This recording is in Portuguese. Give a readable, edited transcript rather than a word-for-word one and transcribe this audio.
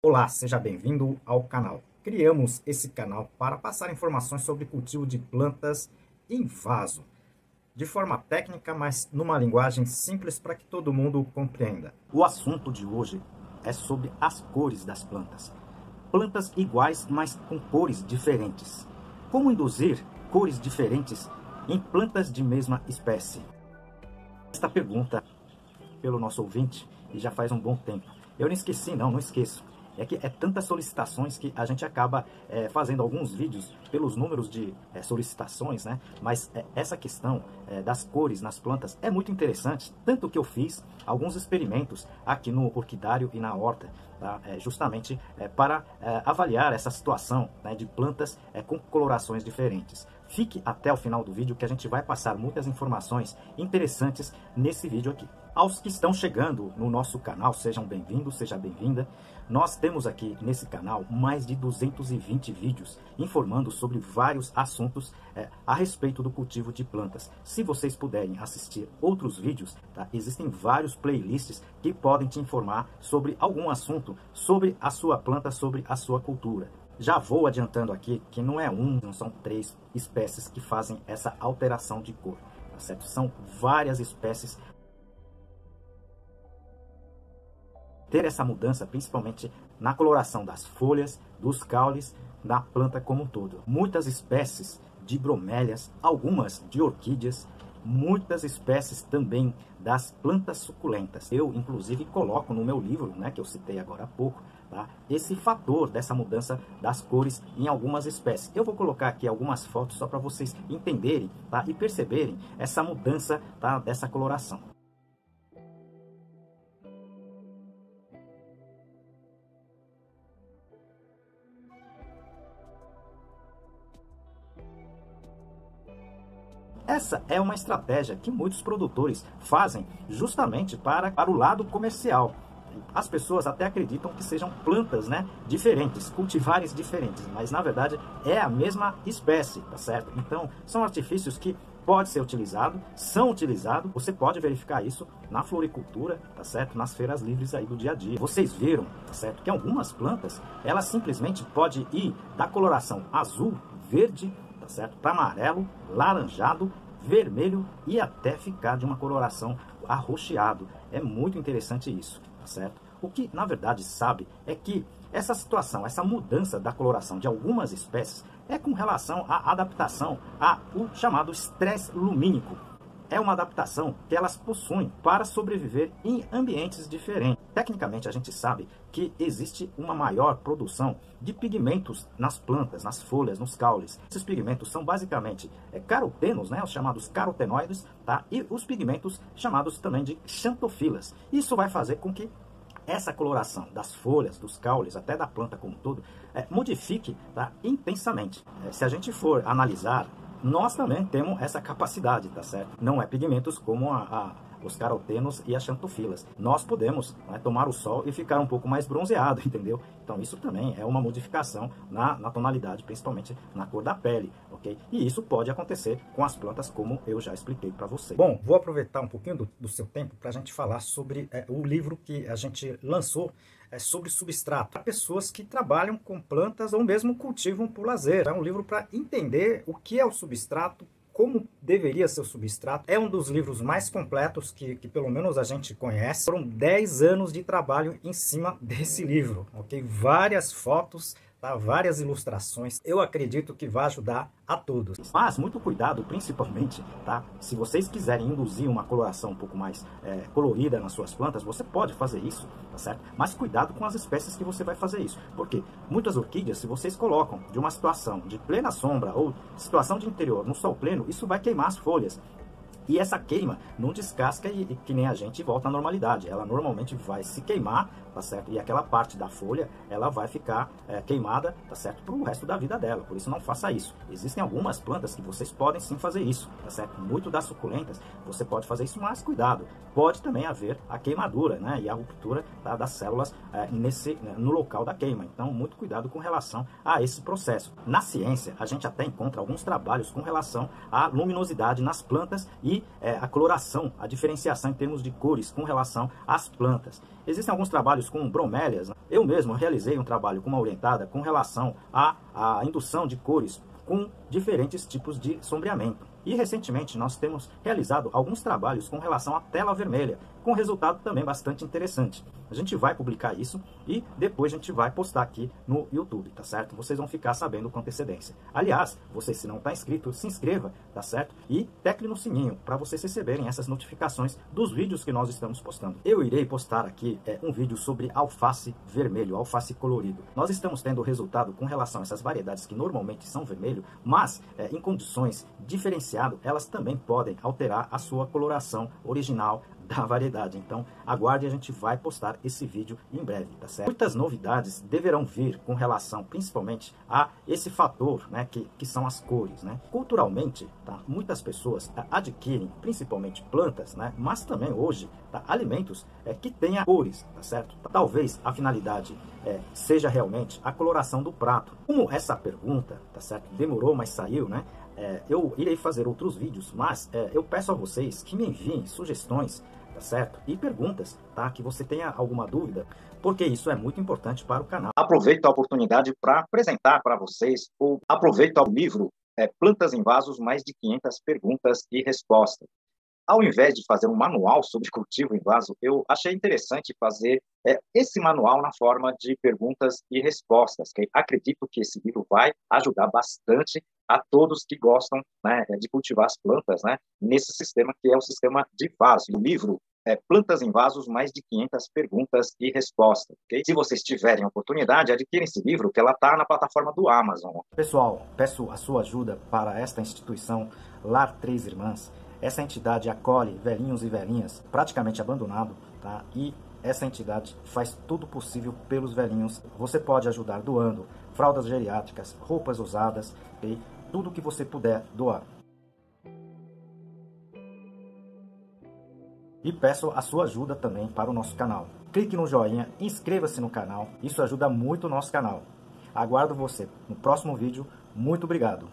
Olá, seja bem-vindo ao canal. Criamos esse canal para passar informações sobre cultivo de plantas em vaso, de forma técnica, mas numa linguagem simples para que todo mundo compreenda. O assunto de hoje é sobre as cores das plantas. Plantas iguais, mas com cores diferentes. Como induzir cores diferentes em plantas de mesma espécie? Esta pergunta pelo nosso ouvinte e já faz um bom tempo. Eu não esqueci, não esqueço. É que é tantas solicitações que a gente acaba fazendo alguns vídeos pelos números de solicitações, né? Mas essa questão das cores nas plantas é muito interessante, tanto que eu fiz alguns experimentos aqui no orquidário e na horta, tá? Justamente para avaliar essa situação, né, de plantas com colorações diferentes. Fique até o final do vídeo que a gente vai passar muitas informações interessantes nesse vídeo aqui. Aos que estão chegando no nosso canal, sejam bem-vindos, seja bem-vinda. Nós temos aqui nesse canal mais de 220 vídeos informando sobre vários assuntos a respeito do cultivo de plantas. Se vocês puderem assistir outros vídeos, tá? Existem vários playlists que podem te informar sobre algum assunto, sobre a sua planta, sobre a sua cultura. Já vou adiantando aqui que não é não são 3 espécies que fazem essa alteração de cor, tá certo? São várias espécies. Ter essa mudança principalmente na coloração das folhas, dos caules, da planta como um todo. Muitas espécies de bromélias, algumas de orquídeas, muitas espécies também das plantas suculentas. Eu, inclusive, coloco no meu livro, né, que eu citei agora há pouco, tá, esse fator dessa mudança das cores em algumas espécies. Eu vou colocar aqui algumas fotos só para vocês entenderem, tá, e perceberem essa mudança, tá, dessa coloração. Essa é uma estratégia que muitos produtores fazem justamente para o lado comercial. As pessoas até acreditam que sejam plantas, né, diferentes, cultivares diferentes, mas na verdade é a mesma espécie, tá certo? Então, são artifícios que podem ser utilizados, são utilizados, você pode verificar isso na floricultura, tá certo? Nas feiras livres aí do dia a dia. Vocês viram, tá certo? Que algumas plantas, elas simplesmente podem ir da coloração azul, verde, tá certo? Para amarelo, laranjado, vermelho e até ficar de uma coloração arroxeado. É muito interessante isso, tá certo? O que na verdade sabe é que essa situação, essa mudança da coloração de algumas espécies é com relação à adaptação ao chamado estresse lumínico. É uma adaptação que elas possuem para sobreviver em ambientes diferentes. Tecnicamente, a gente sabe que existe uma maior produção de pigmentos nas plantas, nas folhas, nos caules. Esses pigmentos são basicamente carotenos, né, os chamados carotenoides, tá? E os pigmentos chamados também de xantofilas. Isso vai fazer com que essa coloração das folhas, dos caules, até da planta como um todo, modifique, tá, intensamente. Se a gente for analisar, nós também temos essa capacidade, tá certo? Não é pigmentos como os carotenos e as xantofilas. Nós podemos, né, tomar o sol e ficar um pouco mais bronzeado, entendeu? Então isso também é uma modificação na tonalidade, principalmente na cor da pele, ok? E isso pode acontecer com as plantas, como eu já expliquei para você. Bom, vou aproveitar um pouquinho do seu tempo para a gente falar sobre o livro que a gente lançou sobre substrato. Para pessoas que trabalham com plantas ou mesmo cultivam por lazer. É um livro para entender o que é o substrato, como deveria ser o substrato. É um dos livros mais completos que pelo menos a gente conhece. Foram 10 anos de trabalho em cima desse livro, ok? Várias fotos, tá? Várias ilustrações. Eu acredito que vai ajudar a todos. Mas muito cuidado, principalmente, tá? Se vocês quiserem induzir uma coloração um pouco mais colorida nas suas plantas, você pode fazer isso, tá certo? Mas cuidado com as espécies que você vai fazer isso. Porque muitas orquídeas, se vocês colocam de uma situação de plena sombra ou situação de interior no sol pleno, isso vai queimar as folhas. E essa queima não descasca e que nem a gente volta à normalidade. Ela normalmente vai se queimar, tá certo? E aquela parte da folha, ela vai ficar queimada, tá certo? Para o resto da vida dela. Por isso não faça isso. Existem algumas plantas que vocês podem sim fazer isso, tá certo? Muito das suculentas, você pode fazer isso, mas cuidado. Pode também haver a queimadura, né? E a ruptura, tá, das células no local da queima. Então, muito cuidado com relação a esse processo. Na ciência, a gente até encontra alguns trabalhos com relação à luminosidade nas plantas e a coloração, a diferenciação em termos de cores com relação às plantas. Existem alguns trabalhos com bromélias, né? Eu mesmo realizei um trabalho com uma orientada com relação à indução de cores com diferentes tipos de sombreamento. E recentemente nós temos realizado alguns trabalhos com relação à tela vermelha, com resultado também bastante interessante. A gente vai publicar isso e depois a gente vai postar aqui no YouTube, tá certo? Vocês vão ficar sabendo com antecedência. Aliás, você se não está inscrito, se inscreva, tá certo? E tecle no sininho para vocês receberem essas notificações dos vídeos que nós estamos postando. Eu irei postar aqui um vídeo sobre alface vermelho, alface colorido. Nós estamos tendo resultado com relação a essas variedades que normalmente são vermelho, mas em condições diferenciadas, elas também podem alterar a sua coloração original da variedade. Então, aguarde, a gente vai postar esse vídeo em breve, tá certo? Muitas novidades deverão vir com relação, principalmente, a esse fator, né, que são as cores, né? Culturalmente, tá, muitas pessoas adquirem, principalmente plantas, né, mas também hoje, tá, alimentos que tenham cores, tá certo? Talvez a finalidade seja realmente a coloração do prato. Como essa pergunta, tá certo, demorou, mas saiu, né? Eu irei fazer outros vídeos, mas eu peço a vocês que me enviem sugestões, tá certo? E perguntas, tá? Que você tenha alguma dúvida, porque isso é muito importante para o canal. Aproveito a oportunidade para apresentar para vocês, aproveito o livro Plantas em Vasos, mais de 500 perguntas e respostas. Ao invés de fazer um manual sobre cultivo em vaso, eu achei interessante fazer esse manual na forma de perguntas e respostas. Que acredito que esse livro vai ajudar bastante a todos que gostam, né, de cultivar as plantas, né, nesse sistema que é o sistema de vaso. O livro Plantas em Vasos, mais de 500 perguntas e respostas. Okay? Se vocês tiverem oportunidade, adquirem esse livro, que ela está na plataforma do Amazon. Pessoal, peço a sua ajuda para esta instituição Lar Três Irmãs. Essa entidade acolhe velhinhos e velhinhas praticamente abandonados, tá? E essa entidade faz tudo possível pelos velhinhos. Você pode ajudar doando fraldas geriátricas, roupas usadas e tudo que você puder doar. E peço a sua ajuda também para o nosso canal. Clique no joinha, inscreva-se no canal, isso ajuda muito o nosso canal. Aguardo você no próximo vídeo. Muito obrigado!